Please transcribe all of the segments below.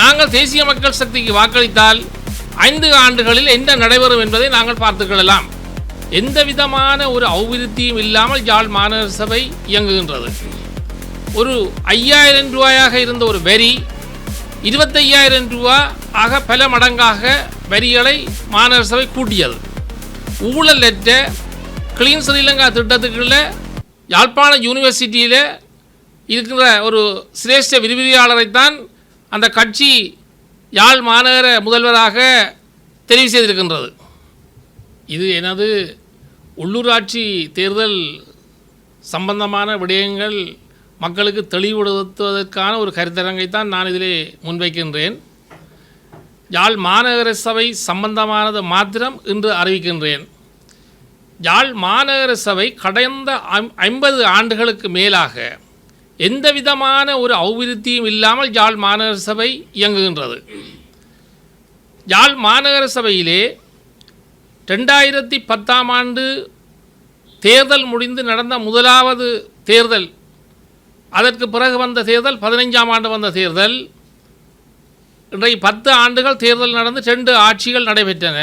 நாங்கள் தேசிய மக்கள் சக்திக்கு வாக்களித்தால் 5 ஆண்டுகளில் என்ன நடைபெறும் என்பதை நாங்கள் பார்த்துக்கொள்ளலாம். எந்த விதமான ஒரு அபிவிருத்தியும் இல்லாமல் யாழ் மாநகர சபை இயங்குகின்றது. ஒரு 5000 ரூபாயாக இருந்த ஒரு வரி 25,000 ரூபா ஆக பல மடங்காக வரிகளை மாநகர சபை கூட்டியது. ஊழலற்ற கிளீன் ஸ்ரீலங்கா திட்டத்துக்குள்ள யாழ்ப்பாண யூனிவர்சிட்டியில் இருக்கிற ஒரு சிரேஷ்ட விரிவுரையாளரைத்தான் அந்த கட்சி யாழ் மாநகர முதல்வராக தெரிவு செய்திருக்கின்றது. இது எனது உள்ளூராட்சி தேர்தல் சம்பந்தமான விடயங்கள் மக்களுக்கு தெளிவுபடுத்துவதற்கான ஒரு கருத்தரங்கைத்தான் நான் இதிலே முன்வைக்கின்றேன். யாழ் மாநகர சபை சம்பந்தமானது மாத்திரம் இன்று அறிவிக்கின்றேன். யாழ் மாநகர சபை கடந்த 50 ஆண்டுகளுக்கு மேலாக எந்த விதமான ஒரு அபிவிருத்தியும் இல்லாமல் யாழ் மாநகர சபை இயங்குகின்றது. யாழ் மாநகர சபையிலே 2010ஆம் ஆண்டு தேர்தல் முடிந்து நடந்த முதலாவது தேர்தல், அதற்கு பிறகு வந்த தேர்தல் 15ஆம் ஆண்டு வந்த தேர்தல், இன்றைக்கு 10 ஆண்டுகள் தேர்தல் நடந்து 2 ஆட்சிகள் நடைபெற்றன.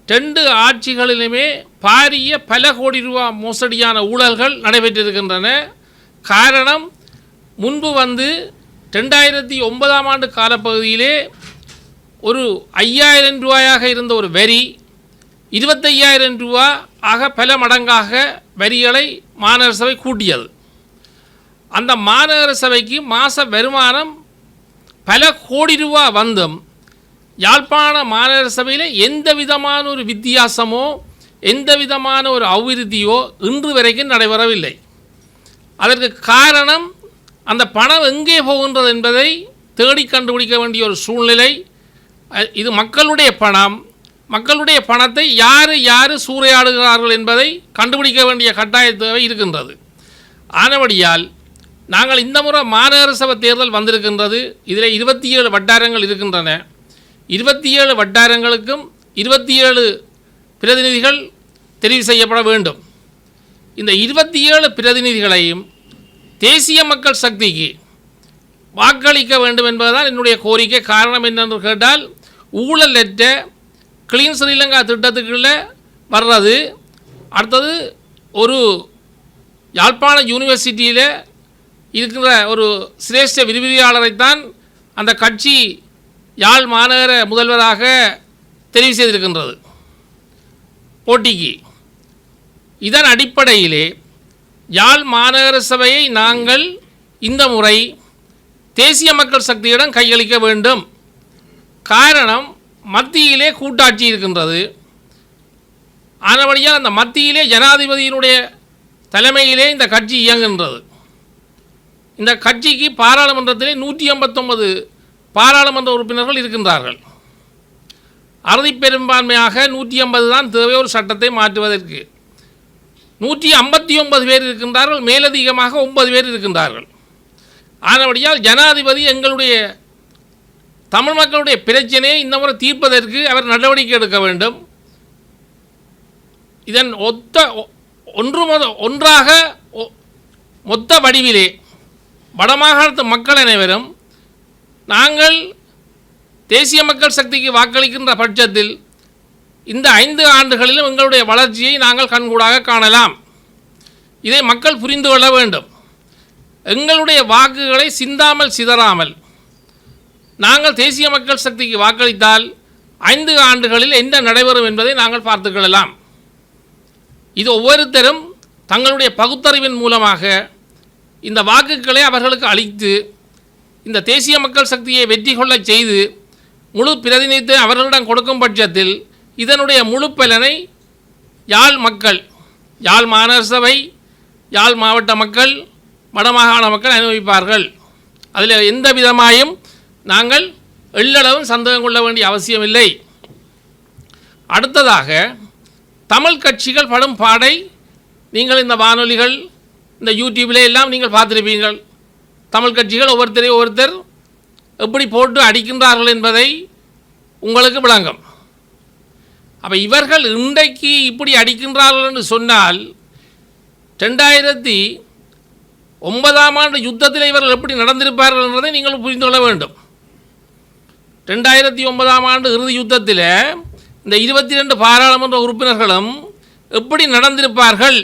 2 ஆட்சிகளிலுமே பாரிய பல கோடி ரூபா மோசடியான ஊழல்கள் நடைபெற்றிருக்கின்றன. காரணம், முன்பு 2009ஆம் ஆண்டு காலப்பகுதியிலே ஒரு 5000 ரூபாயாக இருந்த ஒரு வரி 25,000 ரூபா ஆக பல மடங்காக வரிகளை மாநகர சபை கூட்டியது. அந்த மாநகர சபைக்கு மாத வருமானம் பல கோடி ரூபா வந்தும் யாழ்ப்பாண மாநகர சபையில் எந்த விதமான ஒரு வித்தியாசமோ எந்த விதமான ஒரு அபிவிருத்தியோ இன்று வரைக்கும் நடைபெறவில்லை. அதற்கு காரணம், அந்த பணம் எங்கே போகின்றது என்பதை தேடி கண்டுபிடிக்க வேண்டிய ஒரு சூழ்நிலை. இது மக்களுடைய பணம். மக்களுடைய பணத்தை யார் சூறையாடுகிறார்கள் என்பதை கண்டுபிடிக்க வேண்டிய கட்டாய தேவை இருக்கின்றது. ஆனபடியால் நாங்கள் இந்த முறை மாநகர சபை தேர்தல் வந்திருக்கின்றது. இதில் 27 வட்டாரங்கள் இருக்கின்றன. 27 வட்டாரங்களுக்கும் 27 பிரதிநிதிகள் தெரிவு செய்யப்பட வேண்டும். இந்த 27 பிரதிநிதிகளையும் தேசிய மக்கள் சக்திக்கு வாக்களிக்க வேண்டும் என்பதுதான் என்னுடைய கோரிக்கை. காரணம் என்னென்று கேட்டால், ஊழலற்ற கிளீன் ஸ்ரீலங்கா திட்டத்துக்குள்ள வர்றது, அடுத்தது ஒரு யாழ்ப்பாண யூனிவர்சிட்டியில் இருக்கிற ஒரு சிரேஷ்ட விரிவுரையாளரைத்தான் அந்த கட்சி யாழ் மாநகர முதல்வராக தெரிவு செய்திருக்கின்றது போட்டிக்கு. இதன் அடிப்படையிலே யாழ் மாநகர சபையை நாங்கள் இந்த முறை தேசிய மக்கள் சக்தியிடம் கையளிக்க வேண்டும். காரணம், மத்தியிலே கூட்டாட்சி இருக்கின்றது. ஆனபடியால் அந்த மத்தியிலே ஜனாதிபதியினுடைய தலைமையிலே இந்த கட்சி இயங்குகின்றது. இந்த கட்சிக்கு பாராளுமன்றத்திலே 189 பாராளுமன்ற உறுப்பினர்கள் இருக்கின்றார்கள். அறுதி பெரும்பான்மையாக 180 தான் தேவை ஒரு சட்டத்தை மாற்றுவதற்கு. 159 பேர் இருக்கின்றார்கள். மேலதிகமாக 9 பேர் இருக்கின்றார்கள். ஆனபடியால் ஜனாதிபதி எங்களுடைய தமிழ் மக்களுடைய பிரச்சனையை இந்த முறை தீர்ப்பதற்கு அவர் நடவடிக்கை எடுக்க வேண்டும். இதன் ஒன்றாக மொத்த வடிவிலே வடமாகாணத்து மக்கள் அனைவரும் நாங்கள் தேசிய மக்கள் சக்திக்கு வாக்களிக்கின்ற பட்சத்தில் இந்த 5 ஆண்டுகளிலும் எங்களுடைய வளர்ச்சியை நாங்கள் கண்கூடாக காணலாம். இதை மக்கள் புரிந்து கொள்ள வேண்டும். எங்களுடைய வாக்குகளை சிந்தாமல் சிதறாமல் நாங்கள் தேசிய மக்கள் சக்திக்கு வாக்களித்தால் 5 ஆண்டுகளில் என்ன நடைபெறும் என்பதை நாங்கள் பார்த்துக்கொள்ளலாம். இது ஒவ்வொருத்தரும் தங்களுடைய பகுத்தறிவின் மூலமாக இந்த வாக்குகளை அவர்களுக்கு அளித்து இந்த தேசிய மக்கள் சக்தியை வெற்றி கொள்ள செய்து முழு பிரதிநிதித்துவம் அவர்களிடம் கொடுக்கும் பட்சத்தில் இதனுடைய முழு பலனை யாழ் மக்கள், யாழ் மாநகர சபை, யாழ் மாவட்ட மக்கள், வடமாகாண மக்கள் அனுபவிப்பார்கள். அதில் எந்த விதமாயும் நாங்கள் எள்ளளவும் சந்தேகம் கொள்ள வேண்டிய அவசியமில்லை. அடுத்ததாக, தமிழ் கட்சிகள் படும் பாடை நீங்கள் இந்த வானொலிகள், இந்த யூடியூபில் எல்லாம் நீங்கள் பார்த்துருப்பீர்கள். தமிழ் கட்சிகள் ஒவ்வொருத்தர் எப்படி போட்டு அடிக்கின்றார்கள் என்பதை உங்களுக்கு விளங்கும். அப்போ இவர்கள் இன்றைக்கு இப்படி அடிக்கின்றார்கள் என்று சொன்னால் 2009ஆம் ஆண்டு யுத்தத்தில் இவர்கள் எப்படி நடந்திருப்பார்கள் என்பதை நீங்கள் புரிந்து கொள்ள வேண்டும். 2009ஆம் ஆண்டு இறுதி யுத்தத்தில் இந்த 22 பாராளுமன்ற உறுப்பினர்களும் எப்படி நடந்திருப்பார்கள்?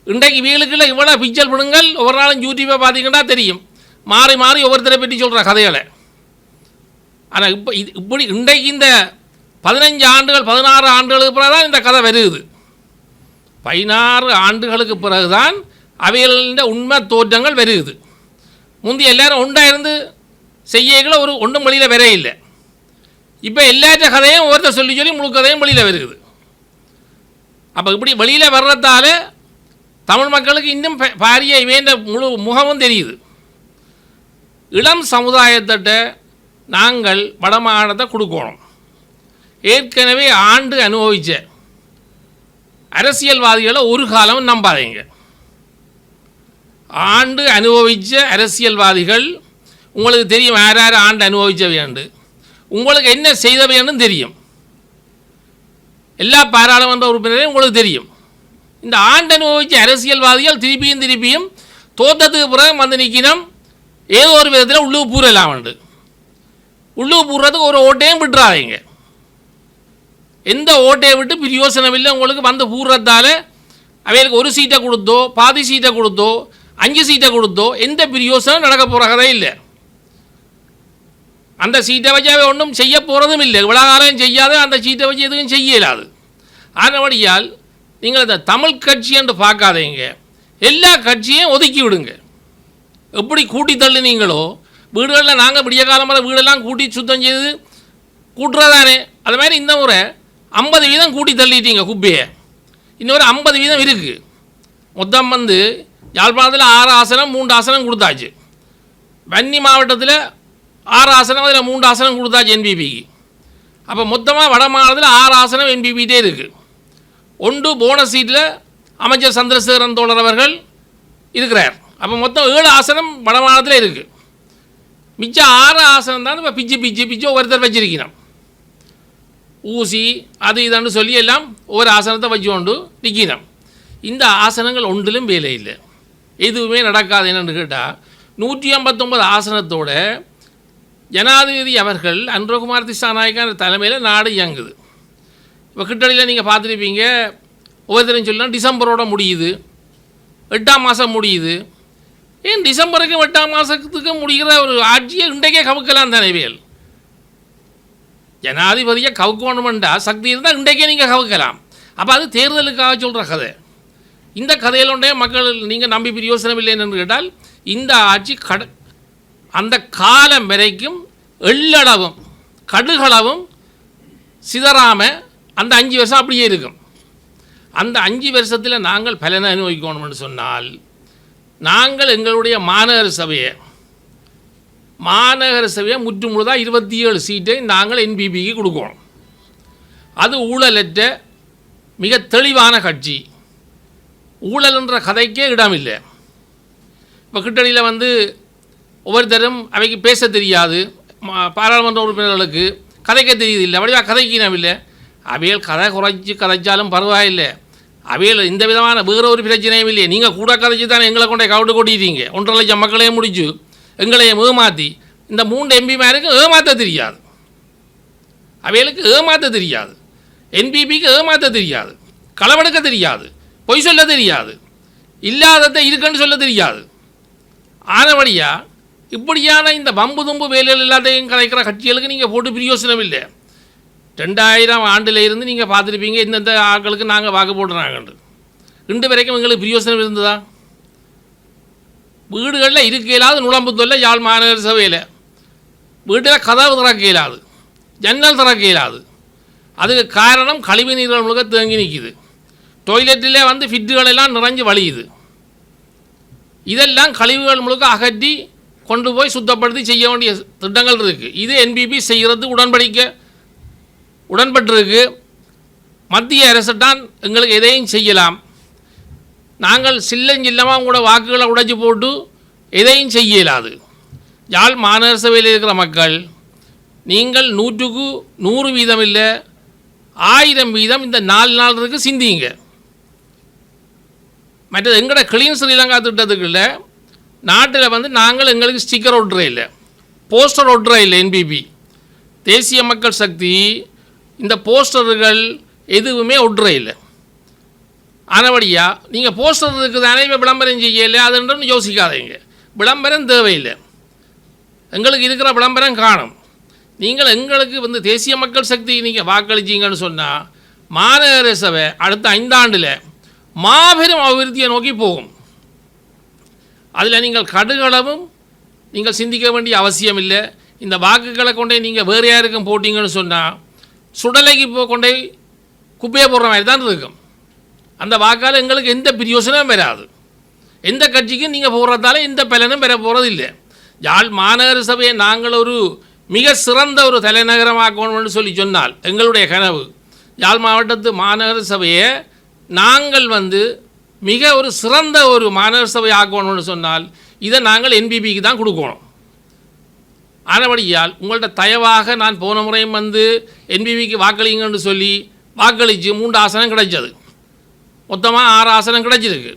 இன்றைக்கு வீலுக்குள்ள இவ்வளோ பிக்சர் விடுங்கள், ஒவ்வொரு நாளும் யூடியூப்பை பார்த்தீங்கன்னா தெரியும், மாறி மாறி ஒவ்வொருத்தரை பற்றி சொல்கிற கதைகளை. ஆனால் இப்படி இன்றைக்கு இந்த 15 ஆண்டுகள் 16 ஆண்டுகளுக்கு பிறகு தான் இந்த கதை வருது. 16 ஆண்டுகளுக்கு பிறகு தான் அவைகளின் உண்மை தோற்றங்கள் வருகுது. முந்தைய எல்லாரும் ஒன்றாக இருந்து செய்யகளை ஒன்றும் வெளியில் வர இல்லை. இப்போ எல்லாற்ற கதையும் ஒருத்தர் சொல்லி சொல்லி முழு கதையும் வெளியில் வருகுது. அப்போ இப்படி வெளியில் வர்றதால தமிழ் மக்களுக்கு இன்னும் பாரிய இவேண்ட முழு முகமும் தெரியுது. இளம் சமுதாயத்திட்ட நாங்கள் வடமாகாணத்தை கொடுக்கணும். ஏற்கனவே ஆண்டு அனுபவித்த அரசியல்வாதிகளை ஒரு காலம் நம்பாதீங்க. ஆண்டு அனுபவித்த அரசியல்வாதிகள் உங்களுக்கு தெரியும், யார் யார் ஆண்டு அனுபவித்தவையாண்டு, உங்களுக்கு என்ன செய்தவையான்னு தெரியும். எல்லா பாராளுமன்ற உறுப்பினரையும் உங்களுக்கு தெரியும். இந்த ஆண்டு அனுபவித்த அரசியல்வாதிகள் திருப்பியும் தோற்றத்துக்கு பிறகு வந்து நிற்கணும். ஏதோ ஒரு விதத்தில் உள்ளுக்கு பூரலாம் உண்டு. உள்ளுக்கு பூர்றதுக்கு ஒரு ஓட்டையும் விட்டுறாதீங்க. எந்த ஓட்டையை விட்டு பிரயோசனம் இல்லை. உங்களுக்கு வந்து பூர்றதால அவைகளுக்கு ஒரு சீட்டை கொடுத்தோ, பாதி சீட்டை கொடுத்தோ, 5 சீட்டை கொடுத்தோ எந்த பிரயோசனம் நடக்க போகிற கதை இல்லை. அந்த சீட்டை வச்சு அவை ஒன்றும் செய்ய போகிறதும் இல்லை. இவ்வளோ காலம் செய்யாத அந்த சீட்டை வச்சு எதுவும் செய்ய இயலாது. ஆனபடியால் நீங்கள் இந்த தமிழ் கட்சி என்று பார்க்காதீங்க, எல்லா கட்சியும் ஒதுக்கி விடுங்க. எப்படி கூட்டி தள்ளுனீங்களோ வீடுகளில், நாங்கள் விடிய காலமாக வீடெல்லாம் கூட்டி சுத்தம் செய்து கூட்டுறதானே, அது மாதிரி இந்த முறை 50% கூட்டி தள்ளிட்டீங்க குப்பையை. இன்னொரு 50% இருக்குது. மொத்தம் வந்து யாழ்ப்பாணத்தில் 6 ஆசனம் 3 ஆசனம் கொடுத்தாச்சு. வன்னி மாவட்டத்தில் 6 ஆசனம், அதில் 3 ஆசனம் கொடுத்தாச்சு என்பிபிக்கு. அப்போ மொத்தமாக வட மாநிலத்தில் 6 ஆசனம் என்பிபிட்டே இருக்குது. ஒன்று போனஸ் சீட்டில் அமைச்சர் சந்திரசேகரன் தோழர் அவர்கள் இருக்கிறார். அப்போ மொத்தம் 7 ஆசனம் வட மாநிலத்தில் இருக்குது. மிச்சம் 6 ஆசனம் தான் இப்போ பிச்சு ஒவ்வொருத்தர் வச்சிருக்கணும். ஊசி அது இதுன்னு சொல்லி எல்லாம் ஒவ்வொரு ஆசனத்தை வச்சு கொண்டு நிற்கணும். இந்த ஆசனங்கள் ஒன்றிலும் வேலை இல்லை, எதுவுமே நடக்காது. என்னென்னு கேட்டால் 159 ஆசனத்தோட ஜனாதிபதி அவர்கள் அன்றகுமார் திசாநாயக்கர் தலைமையில் நாடு இயங்குது. இப்போ கிட்டடியில் நீங்கள் பார்த்துருப்பீங்க, ஒவ்வொருத்தரையும் சொல்லலாம் டிசம்பரோட முடியுது, 8ஆம் மாதம் முடியுது. ஏன் டிசம்பருக்கு 8ஆம் மாதத்துக்கு முடிகிற ஒரு ஆட்சியை இன்றைக்கே கவுக்கலாம் தானே? வேல் ஜனாதிபதியை கவுக்கணுமெண்டா சக்தி இருந்தால் இன்றைக்கே நீங்கள் கவுக்கலாம். அப்போ அது தேர்தலுக்காக சொல்கிற கதை. இந்த கதையிலொண்டே மக்கள் நீங்கள் நம்பி பிரயோசனம் இல்லைன்னு கேட்டால், இந்த ஆட்சி அந்த காலம் வரைக்கும் எள்ளளவும் கடுகளவும் சிதறாமல் அந்த 5 வருஷம் அப்படியே இருக்கும். அந்த 5 வருஷத்தில் நாங்கள் பலனை அனுபவிக்கணும்னு சொன்னால், நாங்கள் எங்களுடைய மாநகர சபையை முற்று முழுதாக 27 சீட்டை நாங்கள் என்பிபிக்கு கொடுக்கணும். அது ஊழலற்ற மிக தெளிவான கட்சி. ஊழல்ன்ற கதைக்கே இடமில்லை. இப்போ கிட்டடியில் வந்து ஒவ்வொருத்தரும் அவைக்கு பேச தெரியாது, பாராளுமன்ற உறுப்பினர்களுக்கு கதைக்க தெரியுது இல்லை, அப்படியே கதைக்கினம் இல்லை. அவைகள் கதை கதைச்சாலும் பரவாயில்லை. அவைகள் இந்த விதமான வேறு ஒரு பிரச்சனையும் இல்லையே. நீங்கள் கூட கதைச்சி தானே எங்களை கொண்டே கவுட்டு கொட்டிட்டீங்க. 1.5 லட்சம் மக்களையும் முடிச்சு எங்களையும் ஏமாற்றி இந்த 3 எம்பிமாருக்கு ஏமாற்ற தெரியாது. அவைகளுக்கு ஏமாற்ற தெரியாது, என்பிபிக்கு ஏமாற்ற தெரியாது, களவெடுக்க தெரியாது, பொய் சொல்ல தெரியாது, இல்லாததை இருக்குன்னு சொல்ல தெரியாது. ஆனபடியா இப்படியான இந்த வம்பு தும்பு வேலைகள் எல்லாத்தையும் கலைக்கிற கட்சிகளுக்கு நீங்கள் போட்டு பிரயோசனம் இல்லை. 2000 ஆண்டில் இருந்து நீங்கள் பார்த்துருப்பீங்க, இந்தந்த ஆட்களுக்கு நாங்கள் வாக்கு போட்டுறாங்கன்று. இன்று வரைக்கும் எங்களுக்கு பிரயோசனம் இருந்ததா? வீடுகளில் இருக்க இயலாது, நுழம்புத்தொல்ல யாழ் மாநகர சபையில் வீட்டில் கதவு திறக்க இயலாது, ஜன்னல் திறக்க இயலாது. அதுக்கு காரணம் கழிவு நீர்கள் முழுக்க தேங்கி நிற்கிது. டொய்லெட்டிலே வந்து ஃபிட்டுகள் எல்லாம் நிறைஞ்சு வழியுது. இதெல்லாம் கழிவுகள் முழுக்க அகற்றி கொண்டு போய் சுத்தப்படுத்தி செய்ய வேண்டிய திட்டங்கள் இருக்குது. இது என்பிபி செய்கிறது உடன்பட்டிருக்கு. மத்திய அரசுதான் எங்களுக்கு எதையும் செய்யலாம். நாங்கள் சில்லமாக கூட வாக்குகளை உடைச்சி போட்டு எதையும் செய்ய இயலாது. யாழ் மாநகர சபையில் இருக்கிற மக்கள், நீங்கள் 100க்கு 100 வீதம் இல்லை, 1000 வீதம் இந்த 4 நாள் இருக்கு சிந்திங்க. மற்றது எங்களோட கிளீன் ஸ்ரீலங்கா திட்டத்துக்கு இல்லை, நாட்டில் வந்து நாங்கள் எங்களுக்கு ஸ்டிக்கர் ஒட்டுற இல்லை, போஸ்டர் ஒட்டுற இல்லை. என்பிபி தேசிய மக்கள் சக்தி இந்த போஸ்டர்கள் எதுவுமே ஒட்டுற இல்லை. ஆனபடியா நீங்கள் போஸ்டர் இருக்குது தானே விளம்பரம் செய்யலை அதுன்னு யோசிக்காதீங்க. விளம்பரம் தேவையில்லை, எங்களுக்கு இருக்கிற விளம்பரம் காணும். நீங்கள் எங்களுக்கு வந்து தேசிய மக்கள் சக்தி நீங்கள் வாக்களிச்சிங்கன்னு சொன்னால் மாநகர சபை அடுத்த 5 ஆண்டில் மாபெரும் அபிவிருத்தியை நோக்கி போகும். அதில் நீங்கள் கடுகளவும் நீங்கள் சிந்திக்க வேண்டிய அவசியம் இல்லை. இந்த வாக்குகளை கொண்டே நீங்கள் வேறு யாருக்கும் போட்டிங்கன்னு சொன்னால் சுடலைக்கு கொண்டே குப்பையை போடுற மாதிரி தான் இருக்கும். அந்த வாக்கால் எங்களுக்கு எந்த பிரயோசனமும் வராது. எந்த கட்சிக்கும் நீங்கள் போடுறதால எந்த பலனும் பெற போகிறது இல்லை. யாழ் மாநகர சபையை நாங்கள் ஒரு மிக சிறந்த ஒரு தலைநகரமாக்கணும்னு சொல்லி சொன்னால் எங்களுடைய கனவு யாழ் மாவட்டத்து மாநகர சபையை நாங்கள் வந்து மிக ஒரு சிறந்த ஒரு மாநகர சபை ஆக்கணும்னு சொன்னால் இதை நாங்கள் என்பிபிக்கு தான் கொடுக்கணும். ஆனபடியால் உங்கள்கிட்ட தயவாக நான் போன முறையும் வந்து என்பிபிக்கு வாக்களிங்கன்னு சொல்லி வாக்களித்து 3 ஆசனம் கிடைச்சது, மொத்தமாக 6 ஆசனம் கிடைச்சிருக்கு.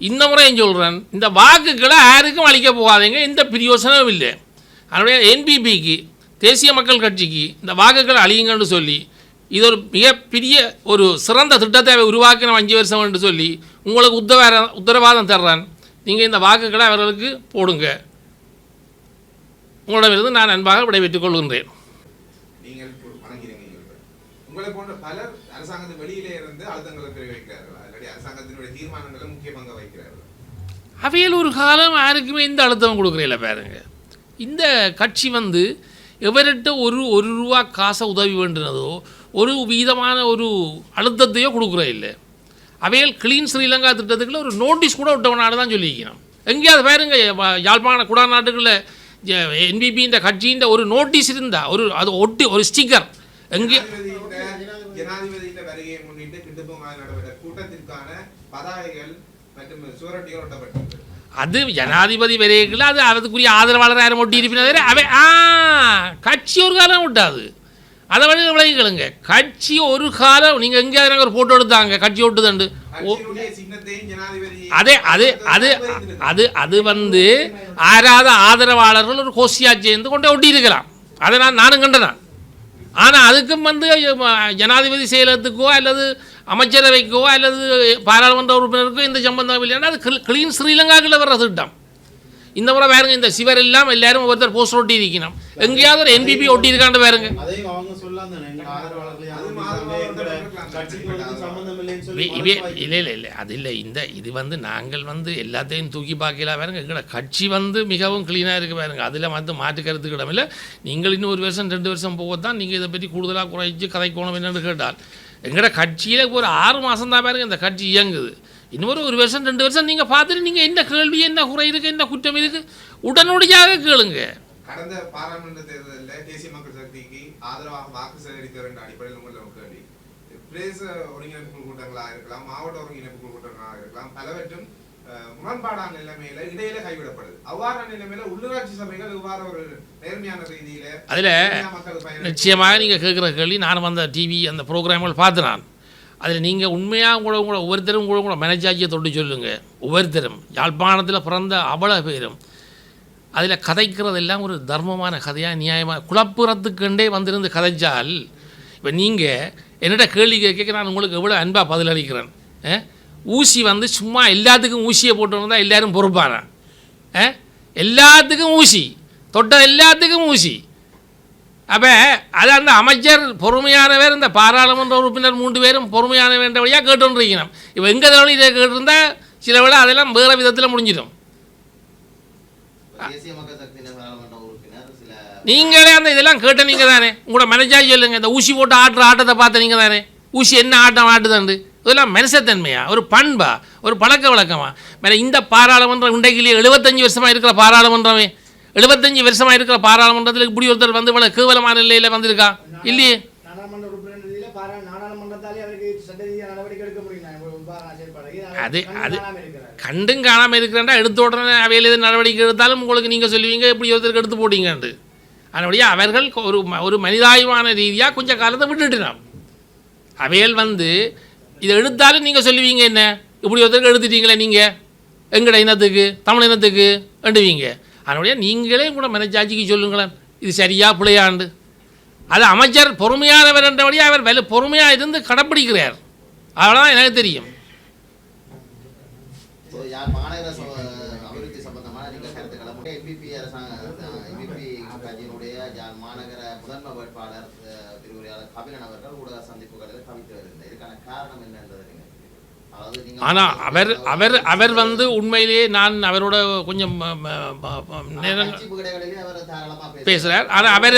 இந்த முறையும் சொல்கிறேன், இந்த வாக்குகளை யாருக்கும் அளிக்க போகாதீங்க, எந்த பிரயோசனமும் இல்லை. அதனுடைய என்பிபிக்கு தேசிய மக்கள் கட்சிக்கு இந்த வாக்குகளை அழியுங்கன்னு சொல்லி இது ஒரு மிகப்பெரிய ஒரு சிறந்த திட்டத்தை உருவாக்கின 5 வருஷம் என்று சொல்லி உங்களுக்கு உத்தரவாதம் தர்றேன். நீங்கள் இந்த வாக்குகளை அவர்களுக்கு போடுங்க. உங்களிடமிருந்து நான் அன்பாக விடைபெற்றுக் கொள்கின்றேன். நீங்கள் உங்களை போன்ற பலர் அரசாங்கத்தின் வெளியிலே இருந்து அழுத்தங்களை வைக்கிறார்கள், அல்லது அரசாங்கத்தினுடைய தீர்மானங்களை முக்கிய பங்கு வைக்கிறார்கள். அவையில் ஒரு காலம் யாருக்குமே இந்த அழுத்தம் கொடுக்குறீங்கள பாருங்க. இந்த கட்சி வந்து எவர்கிட்ட ஒரு ரூபா காசை உதவி வேண்டினதோ ஒரு விதமான ஒரு அழுத்தத்தையோ கொடுக்குற இல்லை. அவையில் கிளீன் ஸ்ரீலங்கா திட்டத்துக்குள்ள ஒரு நோட்டீஸ் கூட விட்டவனால தான் சொல்லியிருக்கணும். எங்கேயாவது பாருங்க, யாழ்ப்பாண குடாநாட்டுகளில் என்பிபின்ற கட்சியின் ஒரு நோட்டீஸ் இருந்தால் ஒரு அது ஒட்டி ஒரு ஸ்டிக்கர் எங்கே ஜனாதிபதியின் வருகையை முன்னிட்டு கிட்டுப்பமாக நடைபெற்ற கூட்டத்திற்கான பதாகைகள் மற்றும் சுவரொட்டிகள் ஒட்டப்பட்டது. அது ஜனாதிபதி வரையில் அது அதுக்குரிய ஆதரவாளர் யாரும் ஒட்டி இருப்பினதே அவை கட்சி ஒரு காலம் விட்டாது. அதை வழி விளங்கிக்கலுங்க. கட்சி ஒரு காலம் நீங்கள் எங்கேயாவது ஒரு ஃபோட்டோ எடுத்தாங்க கட்சி ஒட்டுதண்டு அதே அது அது அது அது வந்து ஆறாத ஆதரவாளர்கள் ஒரு கோஷியா சேர்ந்து கொண்டே ஒட்டி இருக்கலாம். அதை நானும் கண்டேன். ஆனால் அதுக்கும் வந்து ஜனாதிபதி செயலகத்துக்கோ அல்லது அமைச்சரவைக்கோ அல்லது பாராளுமன்ற உறுப்பினருக்கோ இந்த சம்பந்தம் இல்லைன்னா அது கிளீன் ஸ்ரீலங்காக்குள்ள வர்ற திட்டம். இந்த முறை பாருங்க, இந்த சிவர் எல்லாம் எல்லாரும் ஒருத்தர் போஸ்டர் ஒட்டி இருக்கணும். எங்கேயாவது ஒரு என்பிபி ஒட்டி இருக்காண்டு பாருங்க. இல்லை இல்லை இல்லை அது இல்லை. இது வந்து நாங்கள் வந்து எல்லாத்தையும் தூக்கி பார்க்கலாம் பாருங்க. எங்களோட கட்சி வந்து மிகவும் க்ளீனாக இருக்குது பாருங்க. அதில் வந்து மாற்று கருத்துக்கு இடமில்லை. நீங்கள் இன்னும் 1 வருஷம் 2 வருஷம் போகத்தான் நீங்கள் இதை பற்றி கூடுதலாக குறைச்சி கதைக்கணும் என்னென்னு கேட்டால் எங்களோட கட்சியில் ஒரு 6 மாதம் தான் பாருங்க இந்த கட்சி இயங்குது. இன்னொரு 1 வருஷம் 2 வருஷம் நீங்கள் பார்த்துட்டு நீங்கள் என்ன கேள்வி என்ன குறை இருக்குது என்ன குற்றம் இருக்குது உடனடியாக கேளுங்க. கடந்த பாராளுமன்ற தேர்தலில் தேசிய மக்கள் சக்திக்கு ஆதரவாக வாக்கு சேகரித்தவர் என்ற அடிப்படையில் உங்களை கேள்வி பிரதேச ஒருங்கிணைப்பு கூட்டங்களாக இருக்கலாம், மாவட்ட ஒருங்கிணைப்பு கூட்டங்களாக இருக்கலாம், பலவற்றும் முரண்பாடான நிலைமையில இடையில கைவிடப்படுது. அவ்வாறான நிலைமையில உள்ளூராட்சி சபைகள் இவ்வாறு ஒரு நேர்மையான ரீதியில அதில் நிச்சயமாக நீங்கள் கேட்குற கேள்வி நானும் அந்த டிவி அந்த ப்ரோக்ராம்கள் பார்த்து நான் அதில் நீங்கள் உண்மையாக கூட ஒவ்வொருத்தரும் கூட மனச்சாட்சியை தொட்டு சொல்லுங்கள். ஒவ்வொருத்தரும் யாழ்ப்பாணத்தில் பிறந்த அவ்வளோ பேரும் அதில் கதைக்கிறதெல்லாம் ஒரு தர்மமான கதையாக நியாயமாக குழப்புறத்துக்கண்டே வந்திருந்து கதைச்சால் இப்போ நீங்கள் என்னிட்ட கேள்வி கேட்க நான் உங்களுக்கு எவ்வளோ அன்பாக பதிலளிக்கிறேன். ஊசி வந்து சும்மா எல்லாத்துக்கும் ஊசியை போட்டு வந்தால் எல்லோரும் பொறுப்பானா? எல்லாத்துக்கும் ஊசி தொட்ட எல்லாத்துக்கும் ஊசி. அப்போ அது அந்த அமைச்சர் பொறுமையானவர், இந்த பாராளுமன்ற உறுப்பினர் 3 பேரும் பொறுமையான வேண்ட வழியாக கேட்டுருக்கணும். இப்போ எங்கே தோணி இதை கேட்டிருந்தால் சில வேளை அதெல்லாம் வேறு விதத்தில் முடிஞ்சிடும். நீங்களே அந்த இதெல்லாம் கேட்ட நீங்கள் தானே உங்களோட மனச்சாட்சி சொல்லுங்கள். இந்த ஊசி போட்டு ஆட்டுற ஆட்டத்தை பார்த்த நீங்கள் தானே ஊசி என்ன ஆட்டம் ஆட்டுதாண்டு இதெல்லாம் மனுஷத்தன்மையா ஒரு பண்பா ஒரு பழக்க வழக்கமா? வேறு இந்த பாராளுமன்றம் இன்றைக்கிலேயே 75 வருஷமாக இருக்கிற பாராளுமன்றமே 75 வருஷமாக இருக்கிற பாராளுமன்றத்தில் இப்படி ஒருத்தர் வந்து இவ்வளோ கேவலமான நிலையில் வந்திருக்கா இல்லையே? அது அது கண்டும் காணாமல் இருக்கிறாண்டா எடுத்த உடனே அவையில் எது நடவடிக்கை எடுத்தாலும் உங்களுக்கு நீங்கள் சொல்லுவீங்க இப்படி ஒருத்தருக்கு எடுத்து போட்டீங்கன்ட்டு. அதனுடைய அவர்கள் ஒரு மனிதாயமான ரீதியாக கொஞ்சம் காலத்தை விட்டுட்டுனான். அவையில் வந்து இதை எடுத்தாலும் நீங்கள் சொல்லுவீங்க என்ன இப்படி ஒருத்தருக்கு எடுத்துட்டீங்களே நீங்கள் எங்கட இனத்துக்கு தமிழ் இனத்துக்கு எடுவீங்க. அதனுடைய நீங்களே கூட மனச்சாட்சிக்கு சொல்லுங்களேன் இது சரியா பிள்ளையாண்டு. அது அமைச்சர் பொறுமையானவர் என்றபடி அவர் பொறுமையாக இருந்து கடைப்பிடிக்கிறார். அவ்வளோதான் எனக்கு தெரியும். மாநகர அபிவிருத்தி சம்பந்தமான நீங்கள் கருத்துக்களை என்பிபி கட்சியினுடைய மாநகர முதன்மை வேட்பாளர் விரிவுரையாளர் கபிலன் அவர்கள் ஊடக சந்திப்புகளில் கவித்து வருகிறார். இதுக்கான காரணம் என்ன என்பதை ஆனால் அவர் உண்மையிலேயே நான் அவரோட கொஞ்சம் நேரம் பேசுகிறார். ஆனால் அவர்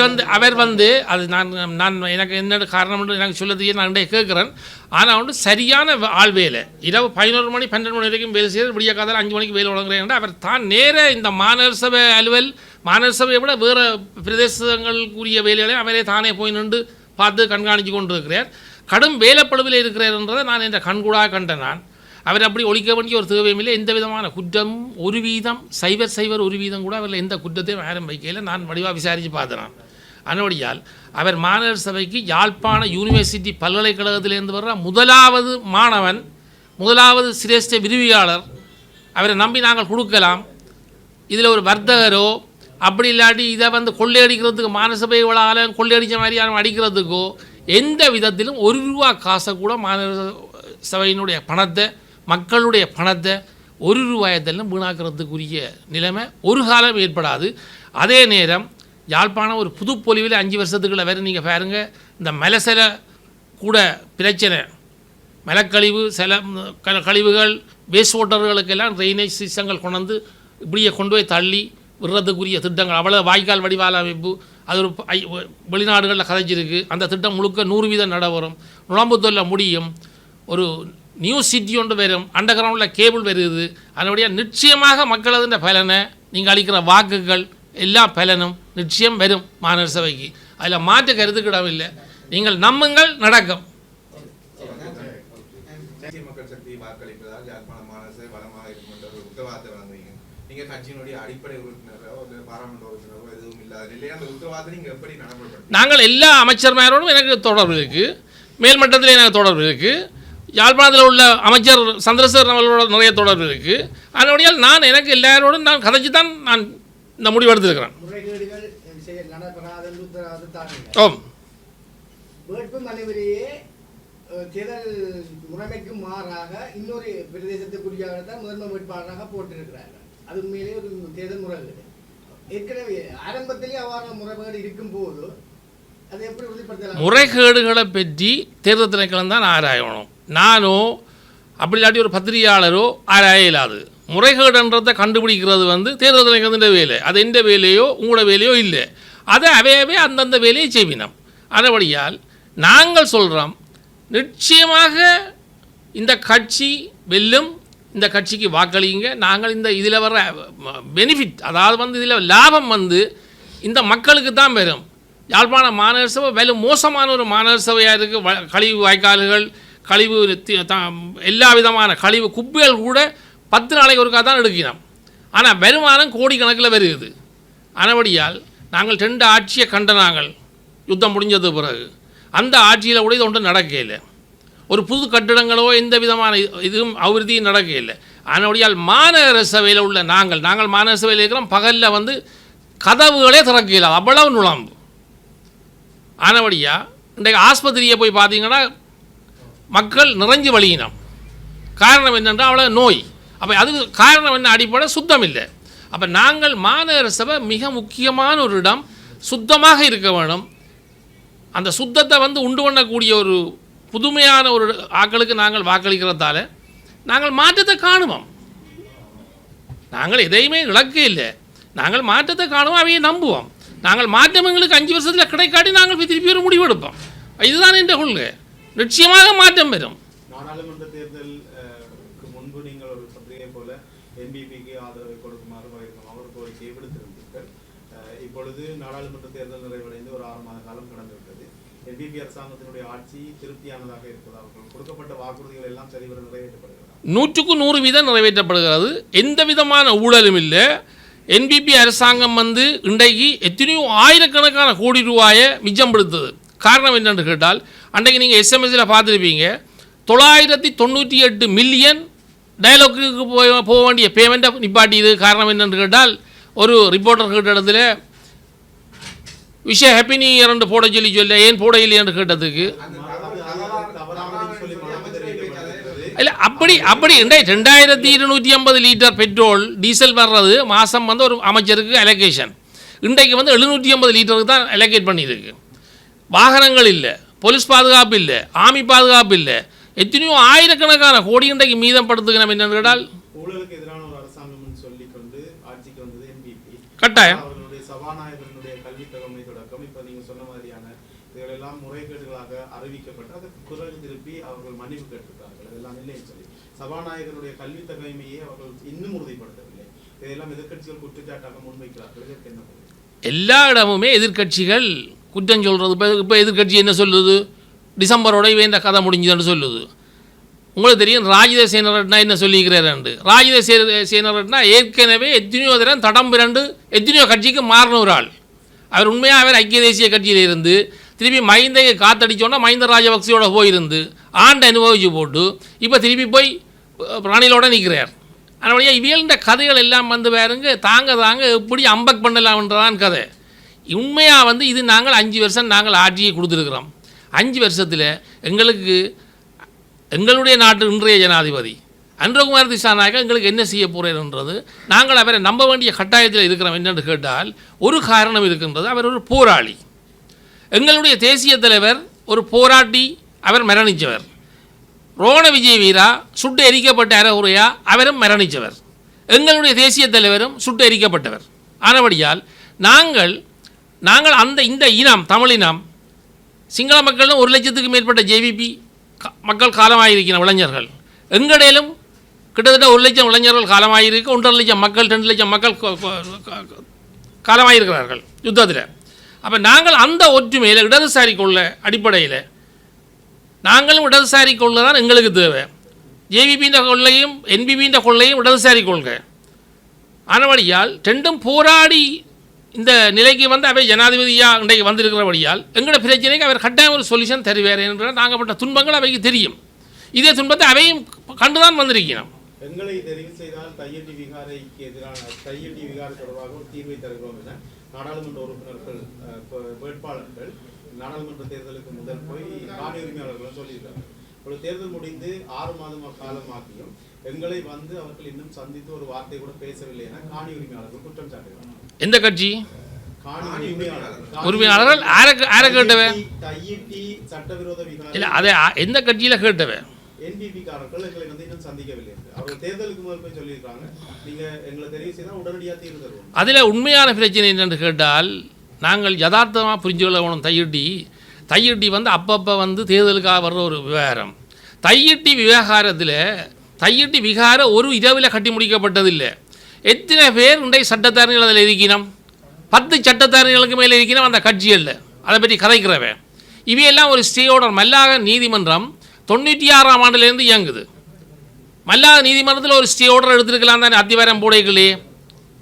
அது நான் எனக்கு என்ன காரணம் எனக்கு சொல்லதையே நான் கேட்குறேன். ஆனால் சரியான ஆள் வேலை இரவு 11 மணி 12 மணி வரைக்கும் வேலை செய்ய விடிய காதால் 5 மணிக்கு வேலை வழங்குறேன். அவர் தான் நேர இந்த மாநகர சபை அலுவல் மாநகர சபையை விட வேறு பிரதேசங்களுக்குரிய வேலைகளையும் அவரே தானே போய் நின்று பார்த்து கண்காணித்து கொண்டு இருக்கிறார். கடும் வேலைப்படுவில் இருக்கிறார் என்றதை நான் என்ற கண்கூடாக கண்டேன். நான் அவர் அப்படி ஒழிக்க வேண்டிய ஒரு தேவையும் இல்லை. எந்த விதமான குற்றமும் 1% 1% கூட அவரில் எந்த குற்றத்தையும் யாரும் வைக்கையில் நான் வடிவாக விசாரித்து பார்த்தேன். அதனுடையால் அவர் மாநகர சபைக்கு யாழ்ப்பாண யூனிவர்சிட்டி பல்கலைக்கழகத்திலிருந்து வர்ற முதலாவது சிரேஷ்ட விரிவியாளர். அவரை நம்பி நாங்கள் கொடுக்கலாம். இதில் ஒரு வர்த்தகரோ அப்படி இல்லாட்டி இதை கொள்ளையடிக்கிறதுக்கு மாநகர சபை விழாவில் கொள்ளையடித்த மாதிரியான அடிக்கிறதுக்கோ எந்த விதத்திலும் ₹1 காசை கூட மாநகர சபையினுடைய பணத்தை மக்களுடைய பணத்தை ₹1 வீணாக்கிறதுக்குரிய நிலைமை ஒரு காலம் ஏற்படாது. அதே நேரம் யாழ்ப்பாணம் ஒரு புதுப்பொலிவில் 5 வருஷத்துக்குள்ள வேறு நீங்கள் பாருங்கள். இந்த மலசல கூட பிரச்சனை, மலக்கழிவு சில கழிவுகள் வேஸ்ட் வாட்டர்களுக்கெல்லாம் ட்ரைனேஜ் சிஸ்டங்கள் கொண்டு இப்படியே கொண்டு போய் தள்ளி விடுறதுக்குரிய திட்டங்கள் அவ்வளோ வாய்க்கால் வடிவால் அமைப்பு அது ஒரு வெளிநாடுகளில் கதைச்சிருக்கு. அந்த திட்டம் முழுக்க 100% நடைபெறும். நுழம்புத்தொல்ல முடியும். ஒரு நியூ சிட்டி ஒன்று வரும். அண்டர் கிரவுண்டில் கேபிள் வருது. அதனுடைய நிச்சயமாக மக்களது பலனை நீங்கள் அளிக்கிற வாக்குகள் எல்லா பலனும் நிச்சயம் வரும் மாநகர சபைக்கு. அதில் மாற்ற கருத்துக்கிடம் இல்லை. நீங்கள் நம்புங்கள், நடக்கும். மக்கள் சக்தி வாக்களிப்பதால் யாழ்ப்பாண மாநகர சபை பலமாக இருக்கும் என்ற ஒரு உத்தரவாதத்தை வழங்குவீங்க. நீங்கள் கட்சியினுடைய அடிப்படை உறுப்பினரோ இல்லை பாராளுமன்ற உறுப்பினரோ எதுவும் இல்லாத நிலையை அந்த உத்தரவாதத்தை நீங்கள் எப்படி நடைமுறைப்படுத்த? நாங்கள் எல்லா அமைச்சர்மாரோடும் எனக்கு தொடர்பு இருக்குது. மேல்மட்டத்தில் எனக்கு தொடர்பு இருக்குது. யாழ்ப்பாணத்தில் உள்ள அமைச்சர் சந்திரசேகரன் அவர்களோட நிறைய தொடர்பு இருக்குது. அதனுடைய நான் எனக்கு எல்லாரோடும் நான் கதைச்சு தான் நான் இந்த முடிவு எடுத்திருக்கிறேன். வேட்பு மனுவிலேயே தேர்தல் முறைமைக்கு மாறாக இன்னொரு பிரதேசத்துக்குரிய தான் முதன்மை வேட்பாளராக போட்டிருக்கிறார்கள். அது உண்மையிலே ஒரு தேர்தல் முறைகேடு. ஏற்கனவே ஆரம்பத்திலேயே அவ்வாறு முறைகேடு இருக்கும் போது அதை எப்படி உறுதிப்படுத்தலாம்? முறைகேடுகளை பற்றி தேர்தல் திணைக்களம் தான் ஆராயணும். நானோ அப்படி இல்லாட்டி ஒரு பத்திரிகையாளரோ ஆராய இயலாது. முறைகேடுன்றதை கண்டுபிடிக்கிறது தேர்தல் திணைக்களத்தின் வேலை. அது எந்த வேலையோ உங்களோட வேலையோ இல்லை. அதை அவையவே அந்தந்த வேலையை செய்வினோம். அதுபடியால் நாங்கள் சொல்கிறோம், நிச்சயமாக இந்த கட்சி வெல்லும், இந்த கட்சிக்கு வாக்களிங்க. நாங்கள் இதில் வர பெனிஃபிட், அதாவது இதில் லாபம் இந்த மக்களுக்கு தான் வரும். யாழ்ப்பாண மாநகர சபை வெறும் மோசமான ஒரு மாநகர சபையாக இருக்குது. கழிவு வாய்க்கால்கள், கழிவு எல்லா விதமான கழிவு குப்பைகள் கூட 10 நாளைக்கு ஒருக்கா தான் எடுக்கிறோம். ஆனால் வருமானம் கோடிக்கணக்கில் வருகிறது. ஆனபடியால் நாங்கள் 2 ஆட்சியை கண்டனாங்கள் யுத்தம் முடிஞ்சது பிறகு. அந்த ஆட்சியில் கூட இது ஒன்றும் நடக்கலை. ஒரு புது கட்டிடங்களோ எந்த விதமான இதுவும் அபிவிருத்தியும் நடக்கலை. ஆனபடியால் மாநகர சபையில் உள்ள நாங்கள் மாநகர சபையில் இருக்கிறோம். பகலில் கதவுகளே திறக்கல, அவ்வளவு நுழம்பு. ஆனபடியா இன்றைக்கு ஆஸ்பத்திரியை போய் பார்த்தீங்கன்னா மக்கள் நிறைஞ்சு வழியினோம். காரணம் என்னென்றால் அவ்வளோ நோய். அப்போ அதுக்கு காரணம் என்ன? அடிப்படை சுத்தம் இல்லை. அப்போ நாங்கள் மாநகர சபை மிக முக்கியமான ஒரு இடம், சுத்தமாக இருக்க வேணும். அந்த சுத்தத்தை உண்டு பண்ணக்கூடிய ஒரு புதுமையான ஒரு ஆக்களுக்கு நாங்கள் வாக்களிக்கிறதால நாங்கள் மாற்றத்தை காணுவோம். நாங்கள் எதையுமே இழக்க இல்லை. நாங்கள் மாற்றத்தை காணுவோம், அவையை நம்புவோம். நாங்கள் மாற்றம் எங்களுக்கு 5 வருஷத்தில் கிடைக்காட்டி நாங்கள் திருப்பி ஒரு முடிவு எடுப்போம். இதுதான் என்ற கொள்கை. நிச்சயமாக மாற்றம் பெறும். நாடாளுமன்ற தேர்தலுக்கு முன்பு நீங்கள் ஒரு பத்திரிகை போல என்பிபிக்கு ஆதரவை கொடுக்குமாறு அவர் கோரிக்கையை விடுத்திருந்தீர்கள். இப்பொழுது நாடாளுமன்ற தேர்தல் நிறைவடைந்து ஒரு 6 மாத காலம் கடந்துவிட்டது. என்பிபி அரசாங்கத்தினுடைய ஆட்சி திருப்தியானதாக இருப்பதாக கொடுக்கப்பட்ட வாக்குறுதிகள் எல்லாம் சரிவர நிறைவேற்றப்படுகிறது. 100க்கு 100% நிறைவேற்றப்படுகிறது. எந்த விதமான ஊழலும் இல்லை. என்பிபி அரசாங்கம் இன்றைக்கு எத்தனையோ ஆயிரக்கணக்கான கோடி ரூபாயை மிச்சம் படுத்துது. காரணம் என்னென்று கேட்டால், அன்றைக்கு நீங்கள் எஸ்எம்எஸில் பார்த்துருப்பீங்க, 998 மில்லியன் டயலாக்கு போக வேண்டிய பேமெண்ட்டை நிப்பாட்டியது. காரணம் என்னென்று கேட்டால், ஒரு ரிப்போர்ட்டர் கேட்ட இடத்துல விஷயம் ஹாப்பி நியூ இயர் போட சொல்ல ஏன் போட இல்லையான்னு கேட்டதுக்கு இல்லை அப்படி 2250 லிட்டர் பெட்ரோல் டீசல் வர்றது மாதம் வந்து ஒரு அமைச்சருக்கு அலோகேஷன். இன்றைக்கு வந்து 750 லிட்டருக்கு தான் அலோகேட் பண்ணியிருக்கு. வாகனங்கள் இல்லை, போலீஸ் பாதுகாப்பு இல்லை, ஆர்மி பாதுகாப்பு இல்லை, எத்தனையோ ஆயிரக்கணக்கான கோடி இன்றைக்கு மீதம் படுத்துக்கு நம்ம என்னன்னு கேட்டால் ஊழலுக்கு எதிரான ஒரு அரசாங்கம் சொல்லிக்கொண்டு ஆட்சிக்கு வந்தது என்பிபி. கட்டாயம் அவர்களுடைய சபாநாயகர்களுடைய கல்வி தகமை தொடக்கம் இப்போ நீங்க சொன்ன மாதிரியான இதுகளெல்லாம் முறைகேடுகளாக அறிவிக்கப்பட்டு அதுக்கு பிறகு திருப்பி அவர்கள் மன்னிப்பு கேட்டிருக்கிறார்கள். இதெல்லாம் இல்லைன்னு சொல்லி சபாநாயகருடைய கல்வி தகமையை அவர்கள் இன்னும் உறுதிப்படுத்தவில்லை. இதெல்லாம் எதிர்கட்சிகள் குற்றச்சாட்டாக முன்வைக்கிறார்கள். இதற்கு என்ன பண்ணுறது? எல்லா இடமுமே எதிர்கட்சிகள் குற்றம் சொல்கிறது. இப்போ எதிர்கட்சி என்ன சொல்லுது? டிசம்பரோட இந்த கதை முடிஞ்சதுன்னு சொல்லுது. உங்களுக்கு தெரியும் ராஜித சேனரட்னா என்ன சொல்லிக்கிறாரு. ராஜித சேனரட்னா ஏற்கனவே எத்தனையோ தரம் தடம் பிறண்டு எத்தனையோ கட்சிக்கு மாறின ஒரு ஆள். அவர் உண்மையாக அவர் ஐக்கிய தேசிய கட்சியில் இருந்து திருப்பி மைந்தையை காத்தடிச்சோன்னா மஹிந்த ராஜபக்சையோட போயிருந்து ஆண்டு அனுபவிச்சு போட்டு இப்போ திருப்பி போய் ரணிலோடு நிற்கிறார். அதனுடைய இவியல்ன்ற கதைகள் எல்லாம் வந்து பாருங்க தாங்க எப்படி அம்பக் பண்ணலாம்ன்றதான் கதை. உண்மையாக வந்து இது நாங்கள் 5 வருஷம் நாங்கள் ஆட்சியை கொடுத்துருக்குறோம். 5 வருஷத்தில் எங்களுடைய நாட்டு இன்றைய ஜனாதிபதி அன்றகுமார் திசாநாயக்கா எங்களுக்கு என்ன செய்ய போகிறேன்றது நாங்கள் அவரை நம்ப வேண்டிய கட்டாயத்தில் இருக்கிறோம். என்னென்று கேட்டால் ஒரு காரணம் இருக்கின்றது. அவர் ஒரு போராளி. எங்களுடைய தேசிய தலைவர் ஒரு போராட்டி, அவர் மரணித்தவர். ரோண விஜய் வீரா சுட்டு எரிக்கப்பட்ட அறகுறையா அவரும் மரணித்தவர். எங்களுடைய தேசிய தலைவரும் சுட்டு எரிக்கப்பட்டவர். ஆனபடியால் நாங்கள் இந்த இனம் தமிழ் இனம் சிங்கள மக்களும் 1 லட்சத்துக்கு மேற்பட்ட ஜேவிபி மக்கள் காலமாயிருக்கிற இளைஞர்கள் எங்கடையிலும் கிட்டத்தட்ட 1 லட்சம் இளைஞர்கள் காலமாயிருக்கு. 1.5 லட்சம் மக்கள் 2 லட்சம் மக்கள் காலமாயிருக்கிறார்கள் யுத்தத்தில். அப்போ நாங்கள் அந்த ஒற்றுமையில் இடதுசாரி கொள்ள அடிப்படையில் நாங்களும் இடதுசாரி கொள்ள தான் எங்களுக்கு தேவை. ஜேவிபின்ற கொள்ளையும் என்பிபின்ற கொள்ளையும் இடதுசாரி கொள்கை. ஆனபடியால் ரெண்டும் போராடி இந்த நிலைக்கு வந்து அவை ஜனாதிபதியாக இன்றைக்கு வந்திருக்கிறபடியால் எங்களோட பிரச்சனைக்கு அவர் கட்டாயம் ஒரு சொல்யூஷன் தருவார் என்ற நாங்கப்பட்ட துன்பங்கள் அவைக்கு தெரியும். இதே துன்பத்தை அவையும் கண்டுதான் வந்திருக்கிறோம். எங்களை தெரிவு செய்தால் தையட்டி விகாரைக்கு எதிரான தையட்டி விகாரை தொடர்பாக ஒரு தீர்வை தருகிறோம் என நாடாளுமன்ற உறுப்பினர்கள் வேட்பாளர்கள் நாடாளுமன்ற தேர்தலுக்கு முதல் போய் காணி உரிமையாளர்களும் சொல்லியிருக்காங்க. ஒரு தேர்தல் முடிந்து 6 மாதம் காலமாகியும் எங்களை வந்து அவர்கள் இன்னும் சந்தித்து ஒரு வார்த்தை கூட பேசவில்லை என காணி உரிமையாளர்கள் குற்றம் சாட்டுகிறார்கள். எந்த கட்சி காணி உரிமையாளர்கள் யாரை கேட்டவன்? தையட்டி சட்டவிரோத விகாரை இல்லை, அதை எந்த கட்சியில் கேட்டவன்? என்பிபி காரர்கள் எங்களை வந்து இன்னும் சந்திக்கவில்லை. அவர்கள் தேர்தலுக்கு முதல் போய் சொல்லியிருக்காங்க நீங்க எங்களை தெரிவு செய்தால் உடனடியாக தீர்வு தருவோம். அதில் உண்மையான பிரச்சனை என்னென்று கேட்டால் நாங்கள் யதார்த்தமாக புரிஞ்சு கொள்ளணும். தையிட்டி வந்து அப்பப்போ வந்து தேர்தலுக்காக வர்ற ஒரு விவகாரம். தையிட்டி விகார ஒரு இரவில் கட்டி முடிக்கப்பட்டதில்லை. எத்தனை பேர் இன்றைய சட்டத்தாரணிகள் அதில் இருக்கணும்? 10 சட்டத்தாரணிகளுக்கு மேலே இருக்கணும் அந்த கட்சிகளில். அதை பற்றி கதைக்கிறவன் இவையெல்லாம் ஒரு ஸ்டே ஆர்டர் மல்லாக நீதிமன்றம் 96ஆம் ஆண்டிலேருந்து இயங்குது. மல்லாக நீதிமன்றத்தில் ஒரு ஸ்டே ஆர்டர் எடுத்துருக்கலாம் தானே அத்திவாரம் போடைகளே.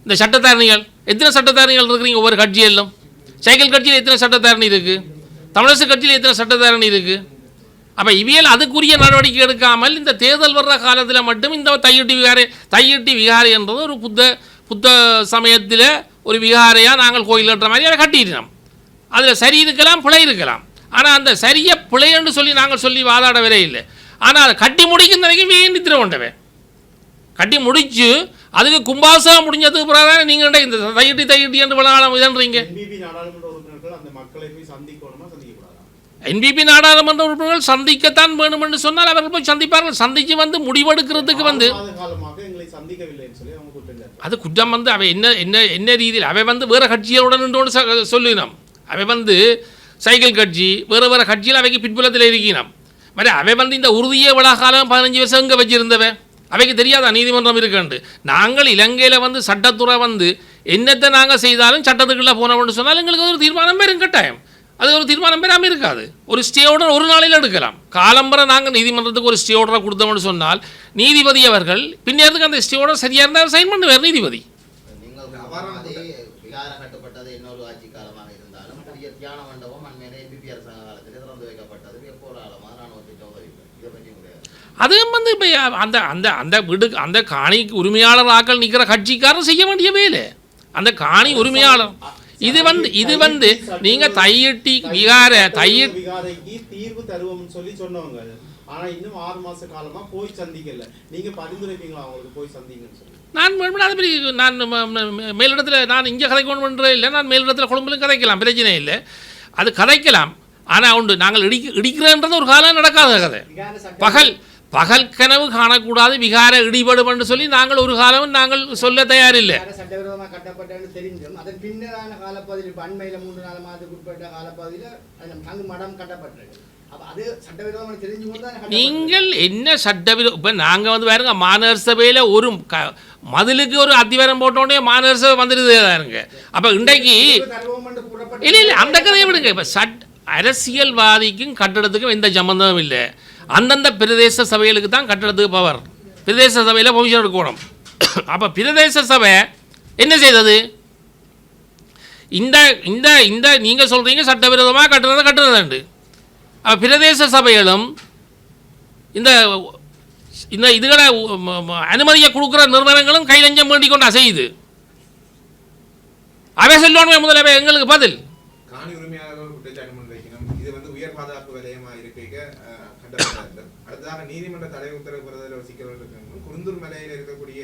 இந்த சட்டத்தாரணிகள் எத்தனை சட்டத்தாரணிகள் இருக்கிறீங்க ஒவ்வொரு கட்சியிலும்? சைக்கிள் கட்சியில் எத்தனை சட்டத்தாரணி இருக்குது? தமிழரசு கட்சியில் எத்தனை சட்டத்தாரணி இருக்குது? அப்போ இவையில் அதுக்குரிய நடவடிக்கை எடுக்காமல் இந்த தேர்தல் வர்ற காலத்தில் மட்டும் இந்த தையிட்டி விகாரை என்றது ஒரு புத்த சமயத்தில் ஒரு விகாரையாக நாங்கள் கோயில் கட்டுற மாதிரி அதை கட்டிட்டோம். அதில் சரி இருக்கலாம், பிழை இருக்கலாம். ஆனால் அந்த சரியை பிழைன்னு நாங்கள் சொல்லி வாதாட வரே இல்லை. ஆனால் அதை கட்டி முடிக்கும் நினைக்கும் வேண்டித்திர கொண்டவே கட்டி முடிச்சு அதுக்கு கும்பாசம் முடிஞ்சதுக்கு பிறகு நீங்கள் இந்த தையிட்டி என்று பலகாலம் இதன்றீங்க. என்பிபி நாடாளுமன்ற உறுப்பினர்கள் சந்திக்கத்தான் வேணும் என்று சொன்னால் அவர்கள் போய் சந்திப்பார்கள். சந்திச்சு வந்து முடிவெடுக்கிறதுக்கு வந்து அது குற்றம் வந்து அவை என்ன ரீதியில் அவை வந்து வேறு கட்சிகளுடன் நின்று சொல்லினோம். அவை வந்து சைக்கிள் கட்சி வேறு கட்சியில் அவைக்கு பின்புலத்தில் இருக்கணும். மாதிரி அவை வந்து இந்த உறுதியே விழாக்காலம் 15 வருஷம் இங்கே வச்சிருந்தவை அவைக்கு தெரியாதா நீதிமன்றம் இருக்குண்டு. நாங்கள் இலங்கையில் வந்து சட்டத்துறை வந்து என்னத்தை நாங்கள் செய்தாலும் சட்டத்துக்குள்ளே போனோம்னு சொன்னால் எங்களுக்கு ஒரு தீர்மானம் பெறும் கட்டாயம். அது ஒரு தீர்மானம் பெறாமல் இருக்காது. ஒரு ஸ்டே ஆர்டர் ஒரு நாளில் எடுக்கலாம். காலம்பரை நாங்கள் நீதிமன்றத்துக்கு ஒரு ஸ்டே ஆர்டரை கொடுத்தோம்னு சொன்னால் நீதிபதி அவர்கள் பின்னேறதுக்கு அந்த ஸ்டே ஆர்டர் சரியாக இருந்தால் சைன் பண்ணுவார் நீதிபதி. அதுவும் வந்து இப்போ அந்த அந்த அந்த வீடு அந்த காணி உரிமையாளர் ஆக்கள் நிற்கிற கட்சிக்காரன் செய்ய வேண்டிய வேலை. அந்த காணி உரிமையாளர் இது வந்து நீங்க தையிட்டி விகாரைக்கு தீர்வு தருவோம்னு சொல்லி சொன்னவங்க. ஆனா இன்னும் 6 மாச காலமா போய் சந்திக்கல. நீங்க பரிந்துரைப்பீங்களா அவங்களுக்கு போய் சந்திங்கன்னு சொல்லி? நான் அதை பற்றி நான் மேலிடத்தில் நான் இங்கே கதைக்கணும் பண்ணுற இல்லை, நான் மேலிடத்தில் கொழும்புலையும் கதைக்கலாம், பிரச்சனை இல்லை, அது கதைக்கலாம். ஆனால் உண்டு நாங்கள் இடிக்கிறன்றது ஒரு காலம் நடக்காத கதை. பகல் கனவு காணக்கூடாது, விகார இடிபடும் என்று சொல்லி நாங்கள் ஒரு காலம் நாங்கள் சொல்ல தயாரில்லை. சட்டவிரோதமாக கட்டப்பட்டன்னு தெரிஞ்சும் அதன் பின்னரான காலப்பகுதியில் அண்மையில் 3-4 மாதத்துக்கு உட்பட்ட காலப்பகுதியில் தங்கு மடம் கட்டப்பட்டது. அது சட்டவிரோதமாக தெரிஞ்சு கொண்டு நீங்கள் என்ன சட்டவிரோதம்? இப்போ நாங்கள் வந்து வேறுங்க மாநகர சபையில் ஒரு மதிலுக்கு ஒரு அத்திவாரம் போட்டோடனே மாநகர சபை வந்துடுதுங்க. அப்போ இன்றைக்கு இல்லை அந்த கதையை விடுங்க. இப்போ அரசியல்வாதிக்கும் கட்டடத்துக்கும் எந்த சம்பந்தமும் இல்லை. அந்தந்த பிரதேச சபைகளுக்கு தான் கட்டடத்துக்கு பவர். பிரதேச சபையில் பெர்மிஷன் எடுக்கணும். அப்போ பிரதேச சபை என்ன செய்தது? இந்த இந்த இந்த நீங்கள் சொல்கிறீங்க சட்டவிரோதமாக கட்டுறதுண்டு. அப்போ பிரதேச சபைகளும் இந்த இந்த இதுகளை அனுமதியை கொடுக்குற நிறுவனங்களும் கைலஞ்சம் வேண்டி கொண்டு அசையுது. அவை சொல்லணுமே முதல்ல எங்களுக்கு பதில். காணி உரிமையாளர்கள் குற்றச்சாட்டு முன்வைக்கணும். இது வந்து உயர் பாதுகாப்பு வலயமாக இருக்க கட்டப்பட்ட அடுத்ததாக நீதிமன்ற தடை உத்தரவு பெறுவதில் ஒரு சிக்கல் இருக்கு. குருந்தூர் மலையில் இருக்கக்கூடிய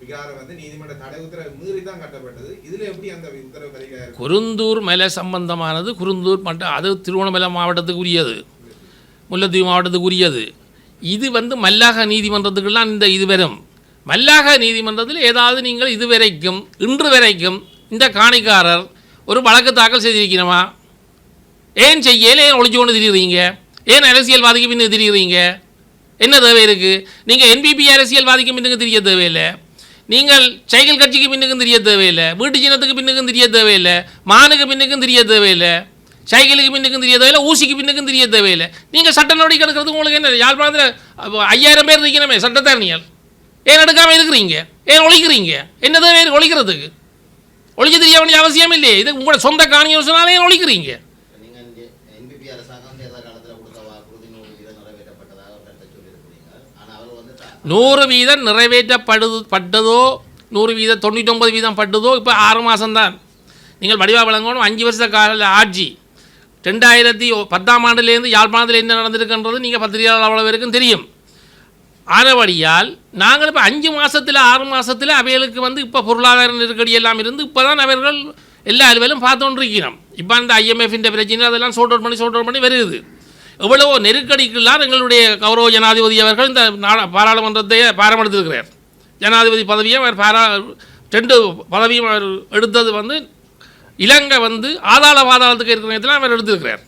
விகாரம் வந்து நீதிமன்ற தடை உத்தரவு மீறி தான் கட்டப்பட்டது. இதுல எப்படி அந்த உத்தரவு வருகிறது? குருந்தூர் மலை சம்பந்தமானது குருந்தூர் மட்டும், அது திருவண்ணாமலை மாவட்டத்துக்கு உரியது, முல்லைத்தீவு மாவட்டத்துக்கு உரியது. இது வந்து மல்லாக நீதிமன்றத்துக்கெல்லாம் இந்த இது வரும். மல்லாக நீதிமன்றத்தில் ஏதாவது நீங்கள் இதுவரைக்கும் இன்று வரைக்கும் இந்த காணிக்காரர் ஒரு வழக்கு தாக்கல் செய்திருக்கணுமா? ஏன் செய்யல? ஏன் ஒழிச்சு கொண்டு திரிகிறீங்க? ஏன் அரசியல்வாதிக்கு பின்னுக்கு திரிகிறீங்க? என்ன தேவை இருக்குது? நீங்கள் என்பிபி அரசியல்வாதிக்கு பின்னுக்கு தெரிய தேவையில்லை, நீங்கள் சைக்கிள் கட்சிக்கு பின்னுக்கும் தெரிய தேவையில்லை, வீட்டு சின்னத்துக்கு பின்னுக்கும் தெரிய தேவையில்லை, மானுக்கு பின்னுக்கும் தெரிய தேவையில்லை, சைக்கிளுக்கு பின்னுக்கும் தெரிய தேவையில்லை, ஊசிக்கு பின்னுக்கும் தெரிய தேவையில்லை. நீங்கள் சட்ட நடவடிக்கை எடுக்கிறது உங்களுக்கு என்ன? யாழ்ப்பாணத்தில் 5000 பேர் இருக்கணுமே சட்டத்தரணிகள், ஏன் எடுக்காமல் இருக்கிறீங்க? ஏன் ஒழிக்கிறீங்க? என்ன தேவை ஒழிக்கிறதுக்கு? ஒழிக்க தெரிய வேண்டிய அவசியம் இல்லையே. இது உங்களோட சொந்த காணி யோசனாலே ஏன் ஒழிக்கிறீங்க? 100% நிறைவேற்றப்பட்டதோ 100% 99% பட்டதோ இப்போ 6 மாதம்தான். நீங்கள் வடிவாக வழங்கணும். 5 வருஷ கால ஆட்சி 2010ஆம் ஆண்டுலேருந்து யாழ்ப்பாணத்தில் என்ன நடந்திருக்குன்றது நீங்கள் பத்திரிகையாளர் அவ்வளோ பேருக்கும் தெரியும். ஆனபடியால் நாங்கள் இப்போ 5 மாதத்தில் 6 மாதத்தில் அவைகளுக்கு வந்து இப்போ பொருளாதார நெருக்கடி எல்லாம் இருந்து இப்போ தான் அவர்கள் எல்லா அலுவலும் பார்த்து கொண்டிருக்கிறோம். இப்போ அந்த IMF பிரச்சனை அதெல்லாம் சோர்ட் அவுட் பண்ணி வருது. எவ்வளவோ நெருக்கடிக்கெல்லாம் எங்களுடைய கௌரவ ஜனாதிபதி அவர்கள் இந்த பாராளுமன்றத்தை பாரமெடுத்திருக்கிறார். ஜனாதிபதி பதவியை அவர் 2 பதவியும் அவர் எடுத்தது வந்து இலங்கை வந்து பாதாளத்துக்கு இருக்கிற நேரத்தில் அவர் எடுத்திருக்கிறார்.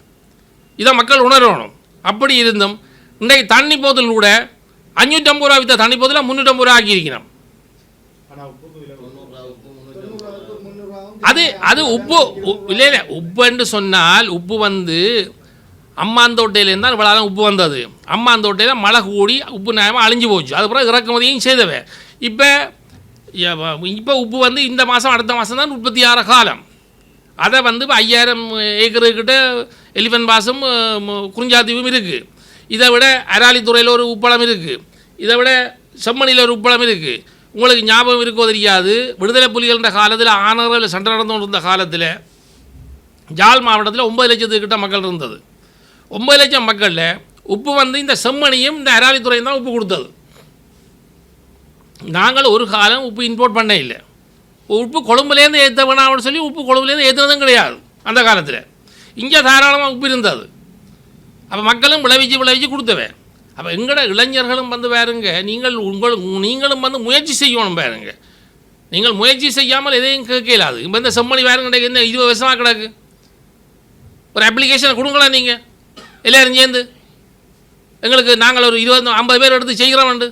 இதை மக்கள் உணரணும். அப்படி இருந்தும் இன்றைக்கு தண்ணி போதில் கூட 550 ரூபா வித்த தண்ணி போதில் 350 ரூபா ஆக்கியிருக்கிறோம். அது உப்பு இல்லை உப்புன்னு சொன்னால் உப்பு வந்து அம்மாந்தோட்டையிலேருந்து தான் இவ்வளோ உப்பு வந்தது. அம்மாந்தோட்டையில் மழை கூடி உப்பு நியாயமாக அழிஞ்சு போச்சு. அதுக்கப்புறம் இறக்குமதியும் செய்தவை. இப்போ உப்பு வந்து இந்த மாதம் அடுத்த மாதம் தான் உற்பத்தி ஆகிற காலம். அதை வந்து இப்போ 5000 ஏக்கருக்கிட்ட எலிஃபென்ட் பாஸும் குறிஞ்சாத்தீவும் இருக்குது. இதை விட அராலித்துறையில் ஒரு உப்பளம் இருக்குது. இதை விட செம்மணியில் ஒரு உப்பளம் இருக்குது. உங்களுக்கு ஞாபகம் இருக்கோ தெரியாது, விடுதலை புலிகள்ன்ற காலத்தில் ஆனவர்கள் சண்டை நடந்து இருந்த காலத்தில் ஜாழ் மாவட்டத்தில் 9 லட்சத்துக்கிட்ட மக்கள் இருந்தது. 9 லட்சம் மக்களில் உப்பு வந்து இந்த செம்மணியும் இந்த அராலித்துறையும் தான் உப்பு கொடுத்தது. நாங்கள் ஒரு காலம் உப்பு இம்போர்ட் பண்ண இல்லை. உப்பு கொழும்புலேருந்து ஏற்ற வேணாம்னு சொல்லி உப்பு கொழும்புலேருந்து ஏற்றுனதும் கிடையாது அந்த காலத்தில். இங்கே தாராளமாக உப்பு இருந்தது. அப்போ மக்களும் விளைவிச்சு கொடுத்தவை. அப்போ எங்களோட இளைஞர்களும் வந்து பாருங்க, நீங்களும் வந்து முயற்சி செய்யணும் பாருங்க. நீங்கள் முயற்சி செய்யாமல் எதையும் கேட்கலாது. இப்போ இந்த செம்மணி வேறு கிடக்கு, என்ன 20 வருஷமாக கிடக்கு. ஒரு அப்ளிகேஷனை கொடுங்களா நீங்கள் எல்லோரும் சேர்ந்து? எங்களுக்கு நாங்கள் ஒரு 20-50 பேர் எடுத்து செய்கிறோம்ண்டு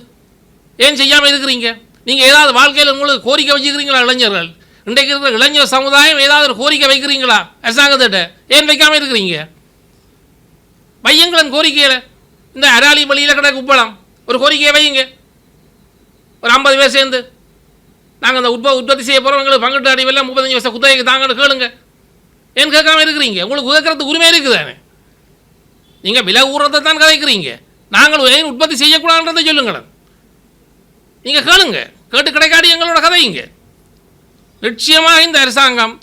ஏன் செய்யாமல் இருக்கிறீங்க? நீங்கள் ஏதாவது வாழ்க்கையில் உங்களுக்கு கோரிக்கை வச்சுக்கிறீங்களா? இளைஞர்கள் இன்றைக்கு இருக்கிற இளைஞர் சமுதாயம் ஏதாவது ஒரு கோரிக்கை வைக்கிறீங்களா அரசாங்கத்திட்ட? ஏன் வைக்காமல் இருக்கிறீங்க? வையுங்களன் கோரிக்கையில். இந்த அராலி வழியில் கிடக்கு உப்பளம், ஒரு கோரிக்கையை வையுங்க. ஒரு 50 பேர் சேர்ந்து நாங்கள் அந்த உற்பத்தி செய்ய போகிறோம், எங்களுக்கு பங்கிட்டு அடிவில் 35 வருஷம் குத்தகைக்கு தாங்கன்னு கேளுங்க. ஏன் கேட்காம இருக்கிறீங்க? உங்களுக்கு உதக்கிறதுக்கு உரிமை இருக்குதானே? நீங்கள் விலை ஊறத்தை தான் கதைக்கிறீங்க. நாங்கள் ஏன் உற்பத்தி செய்யக்கூடாதுன்றதை சொல்லுங்களேன். நீங்கள் கேளுங்க, கேட்டு கிடைக்காடி எங்களோட கதையுங்க. நிச்சயமாக இந்த அரசாங்கம்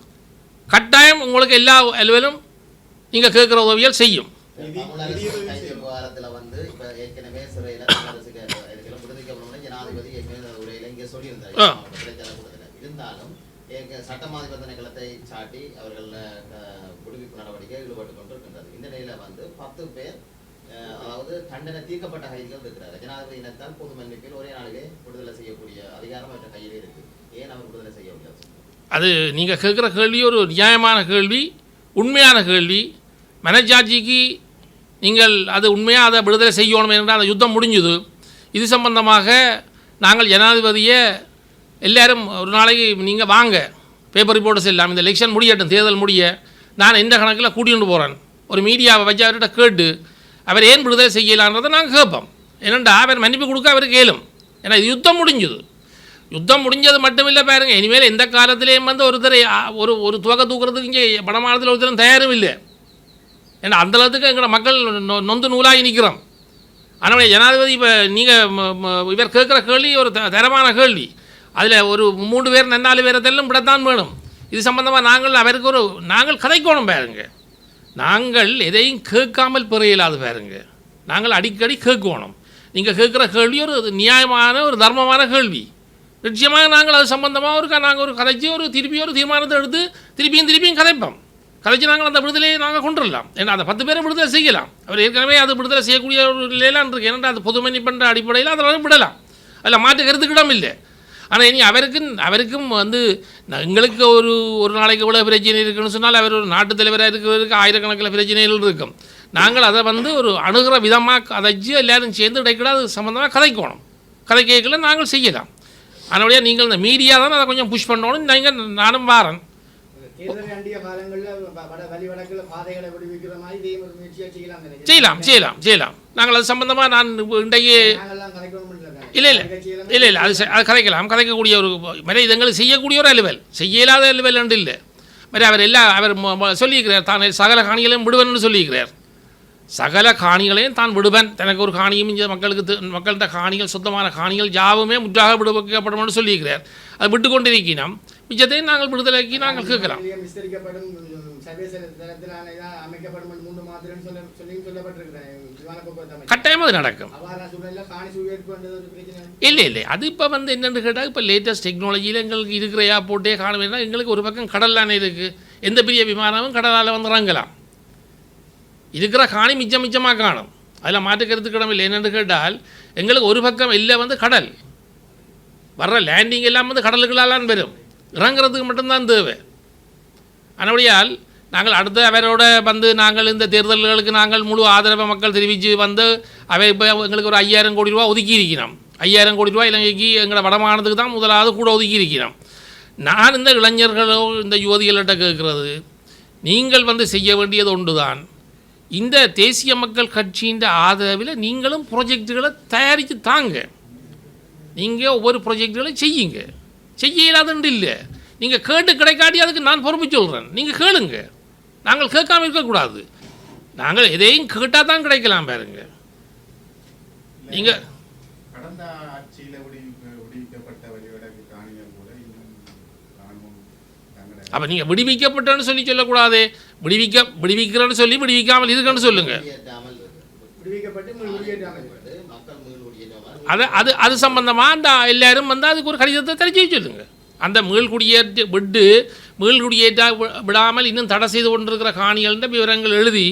கட்டாயம் உங்களுக்கு எல்லா அலுவலும் நீங்கள் கேட்குற உதவிகள் செய்யும். தமிழரசு கைது விவகாரத்துல வந்து இப்ப ஏற்கனவே சிறையில தமிழரசுக்கு விடுவிக்கப்படும் ஜனாதிபதி ஏற்கனவே உரையில இங்கே சொல்லியிருந்தார். இருந்தாலும் சட்டமா நிகழத்தை சாட்டி அவர்கள் விடுவிப்பு நடவடிக்கை ஈடுபட்டு கொண்டிருக்கின்றது. இந்த நிலையில வந்து 10 பேர் அதாவது தண்டனை தீர்க்கப்பட்ட கைதிகள் இருக்கிறார். ஜனாதிபதி இனத்தால் பொது மன்னிப்பில் ஒரே நாளிலே விடுதலை செய்யக்கூடிய அதிகாரம் அவற்றை கையிலே இருக்கு. ஏன் அவர் விடுதலை செய்யவில்லை? அது நீங்கள் கேட்குற கேள்வி ஒரு நியாயமான கேள்வி, உண்மையான கேள்வி. மனச்சாட்சிக்கு நீங்கள் அது உண்மையாக அதை விடுதலை செய்யணும் என்றால் அந்த யுத்தம் முடிஞ்சுது. இது சம்பந்தமாக நாங்கள் ஜனாதிபதியை எல்லாரும் ஒரு நாளைக்கு நீங்கள் வாங்க பேப்பர் ரிப்போர்ட்டர்ஸ் எல்லாம் இந்த எலெக்ஷன் முடியட்டும், தேர்தல் முடிய நான் எந்த கணக்கில் கூட்டிகிட்டு போகிறேன், ஒரு மீடியாவை வச்சு அவர்கிட்ட கேட்டு அவர் ஏன் விடுதலை செய்யலான்றதை நாங்கள் கேட்போம். ஏனென்றா அவர் மன்னிப்பு கொடுக்க அவருக்கு கேளும். ஏன்னா இது யுத்தம் முடிஞ்சுது. யுத்தம் முடிஞ்சது மட்டும் இல்லை பாருங்கள், இனிமேல் எந்த காலத்திலேயும் வந்து ஒருத்தரை ஒரு துவக்க தூக்குறதுக்கு இங்கே வடமாநிலத்தில் ஒருத்தரும் தயாரும் இல்லை. ஏன்னா அந்தளவுக்கு எங்களோட மக்கள் நொந்து நூலாகி நிற்கிறோம். ஆனால் ஜனாதிபதி இப்போ நீங்கள் இவர் கேட்குற கேள்வி ஒரு தரமான கேள்வி. அதில் ஒரு 3 பேர் 4 பேரத்தெல்லாம் விடத்தான் வேணும். இது சம்பந்தமாக நாங்கள் கதைக்கோணும் பாருங்க. நாங்கள் எதையும் கேட்காமல் பெற இயலாது பாருங்க. நாங்கள் அடிக்கடி கேட்கணும். நீங்கள் கேட்குற கேள்வி ஒரு நியாயமான ஒரு தர்மமான கேள்வி. நிச்சயமாக நாங்கள் அது சம்பந்தமாக நாங்கள் ஒரு கதைச்சி திருப்பி ஒரு தீர்மானத்தை எடுத்து திருப்பியும் கதைப்போம். கதைச்சி நாங்கள் அந்த விடுதலையை நாங்கள் கொண்டுடலாம். ஏன்னா அந்த 10 பேரை விடுதலை செய்யலாம். அவர் ஏற்கனவே அது விடுதலை செய்யக்கூடிய ஒரு நிலையிலான் இருக்குது. ஏன்னா அது பொது மன்னிப்புன்ற அடிப்படையில் அதெல்லாம் விடலாம். அதில் மாற்று கருத்துக்கிடம் இல்லை. ஆனால் இனி அவருக்கும் வந்து எங்களுக்கு ஒரு நாளைக்கு இவ்வளோ பிரச்சனை இருக்குன்னு சொன்னால் அவர் ஒரு நாட்டு தலைவராக இருக்கிறதுக்கு ஆயிரக்கணக்கில் பிரச்சனைகள் இருக்கும். நாங்கள் அதை வந்து ஒரு அணுகிற விதமாக கதைச்சி எல்லோரும் சேர்ந்து இடைக்கிட அது சம்மந்தமாக கதைக்கணும். கதை கேட்கல நாங்கள் செய்யலாம். அதனுடைய நீங்கள் இந்த மீடியா தான் அதை கொஞ்சம் புஷ் பண்ணணும். நானும் வாரேன். செய்யலாம். நாங்கள் அது சம்பந்தமாக நான் இன்றைக்கு இல்லை அது கதைக்கக்கூடிய ஒரு மாதிரி இது எங்களுக்கு செய்யக்கூடிய ஒரு அலுவல், செய்ய இல்லாத அலுவல் என்று இல்லை. மாதிரி அவர் சொல்லியிருக்கிறார், தான் சகல காணிகளையும் விடுவன் சொல்லியிருக்கிறார். சகல காணிகளையும் தான் விடுவன், தனக்கு ஒரு காணியும் இங்கே மக்கள்கிட்ட காணிகள் சொந்தமான காணிகள் யாவுமே முற்றாக விடுவிக்கப்படும் சொல்லியிருக்கிறார். அது விட்டு கொண்டிருக்கிறோம். மிச்சத்தையும் நாங்கள் விடுதலைக்கு நாங்கள் கேட்கலாம். கட்டாயமாக அது நடக்கும். இல்லை அது இப்போ வந்து என்னென்னு கேட்டால் இப்போ லேட்டஸ்ட் டெக்னாலஜியில் எங்களுக்கு இருக்கிற ஏர்போர்ட்டே காண வேண்டாம். எங்களுக்கு ஒரு பக்கம் கடல் தானே இருக்குது. எந்த பெரிய விமானமும் கடலால் வந்து இறங்கலாம். இருக்கிற காணி மிச்சமாக காணும். அதில் மாற்றுக்கிறதுக்கு இடமில்லை. என்னென்னு கேட்டால் எங்களுக்கு ஒரு பக்கம் இல்லை வந்து கடல் வர்ற லேண்டிங் எல்லாம் வந்து கடலுக்குள்ளாலான் வரும். இறங்குறதுக்கு மட்டும்தான் தேவை. அதனுடையால் நாங்கள் அடுத்த அவரோட வந்து நாங்கள் இந்த தேர்தல்களுக்கு நாங்கள் முழு ஆதரவை மக்கள் தெரிவித்து வந்து அவை இப்போ எங்களுக்கு ஒரு 5000 கோடி ரூபா ஒதுக்கி இருக்கிறோம். 5000 கோடி ரூபா இலங்கைக்கு எங்களோட வடமாநிலத்துக்கு தான் முதலாவது கூட ஒதுக்கி இருக்கிறோம். நான் இந்த இளைஞர்களோ இந்த யுவதிகள்கிட்ட கேட்குறது, நீங்கள் வந்து செய்ய வேண்டியது ஒன்று தான். இந்த தேசிய மக்கள் கட்சியின் ஆதரவில் நீங்களும் ப்ரொஜெக்டுகளை தயாரித்து தாங்க. நீங்கள் ஒவ்வொரு ப்ரொஜெக்டுகளையும் செய்ய இல்லாதன்று இல்லை. நீங்கள் கேட்டு கிடைக்காட்டி அதுக்கு நான் பொறுப்பு சொல்கிறேன். நீங்கள் கேளுங்க. நாங்கள் கேட்காமல் இருக்கக்கூடாது. நாங்கள் எதையும் கேட்டால் தான் கிடைக்கலாம் பாருங்க. நீங்கள் கடந்த ஆட்சியில் விடுவிக்கப்பட்ட வழிவடக்கு காணிகள் கூட இன்னும் காணும். அப்போ நீங்கள் விடுவிக்கப்பட்டன்னு சொல்லக்கூடாது. விடுவிக்கிறேன்னு சொல்லி விடுவிக்காமல் இருக்குன்னு சொல்லுங்க. அது சம்பந்தமாக அந்த எல்லாரும் வந்து அதுக்கு ஒரு கடிதத்தை தெரிஞ்சு சொல்லுங்க. அந்த மீள்குடியேற்ற விடாமல் இன்னும் தடை செய்து கொண்டிருக்கிற காணிகள்ன்ற விவரங்கள் எழுதி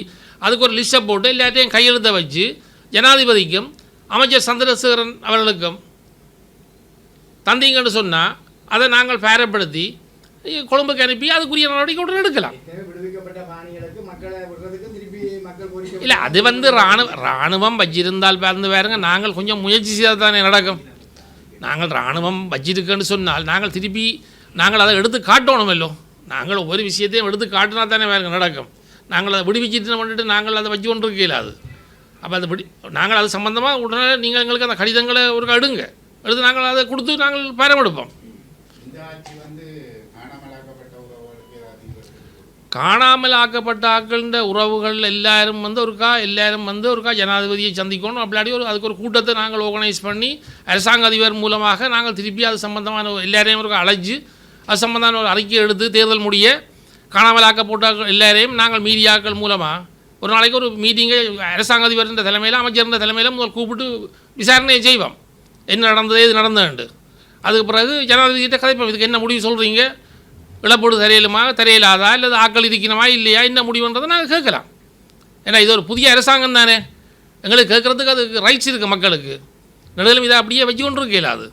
அதுக்கு ஒரு லிஸ்ட்டை போட்டு எல்லாத்தையும் கையெழுத்தை வச்சு ஜனாதிபதிக்கும் அமைச்சர் சந்திரசேகரன் அவர்களுக்கும் தந்தீங்கன்னு சொன்னால் அதை நாங்கள் பேரப்படுத்தி கொழும்புக்கு அனுப்பி அதுக்குரிய நடவடிக்கை உடனே எடுக்கலாம். இல்லை அது வந்து இராணுவம் வச்சிருந்தால் பாருங்க நாங்கள் கொஞ்சம் முயற்சி செய்தால் தானே நடக்கும். நாங்கள் இராணுவம் வச்சிருக்கேன்னு சொன்னால் நாங்கள் அதை எடுத்து காட்டணுமல்லோ. நாங்கள் ஒவ்வொரு விஷயத்தையும் எடுத்து காட்டினா தானே வேறு நடக்கும். நாங்கள் அதை விடுவிச்சிட்டு பண்ணிட்டு நாங்கள் அதை வச்சு கொண்டு இருக்க இயலாது. அப்போ அதை நாங்கள் அது சம்மந்தமாக உடனே நீங்கள் எங்களுக்கு அந்த கடிதங்களை ஒரு எடுத்து நாங்கள் அதை கொடுத்து நாங்கள் பேரமெடுப்போம். காணாமல் ஆக்கப்பட்ட ஆக்கள்ன்ற உறவுகள் எல்லாரும் வந்து ஒருக்கா ஜனாதிபதியை சந்திக்கணும். அப்படி அதுக்கு ஒரு கூட்டத்தை நாங்கள் ஆர்கனைஸ் பண்ணி அரசாங்க அதிபர் மூலமாக நாங்கள் திருப்பி அது சம்பந்தமான எல்லாரையும் ஒரு அழைச்சி அது சம்பந்தமான ஒரு அறிக்கை எடுத்து தேர்தல் முடிய காணாமலாக்கப்பட்ட எல்லாரையும் நாங்கள் மீடியாக்கள் மூலமாக ஒரு நாளைக்கு ஒரு மீட்டிங்கை அரசாங்க அதிபர் தலைமையில் அமைச்சர் தலைமையில் முதல் கூப்பிட்டு விசாரணையை செய்வோம், என்ன நடந்தது எது நடந்ததுண்டு. அதுக்கு பிறகு ஜனாதிபதிகிட்ட கதைப்போம், இதுக்கு என்ன முடிவு சொல்கிறீங்க, இழப்பீடு தரையிலுமா தரையிலாதா இல்லை ஆக்கள் இருக்கணுமா இல்லையா, என்ன முடிவுன்றதை நாங்கள் கேட்கலாம். ஏன்னா இது ஒரு புதிய அரசாங்கம் தானே, எங்களுக்கு கேட்குறதுக்கு அதுக்கு ரைட்ஸ் இருக்குது மக்களுக்கு. நடுவில் இதை அப்படியே வச்சு கொண்டு இருக்கல அது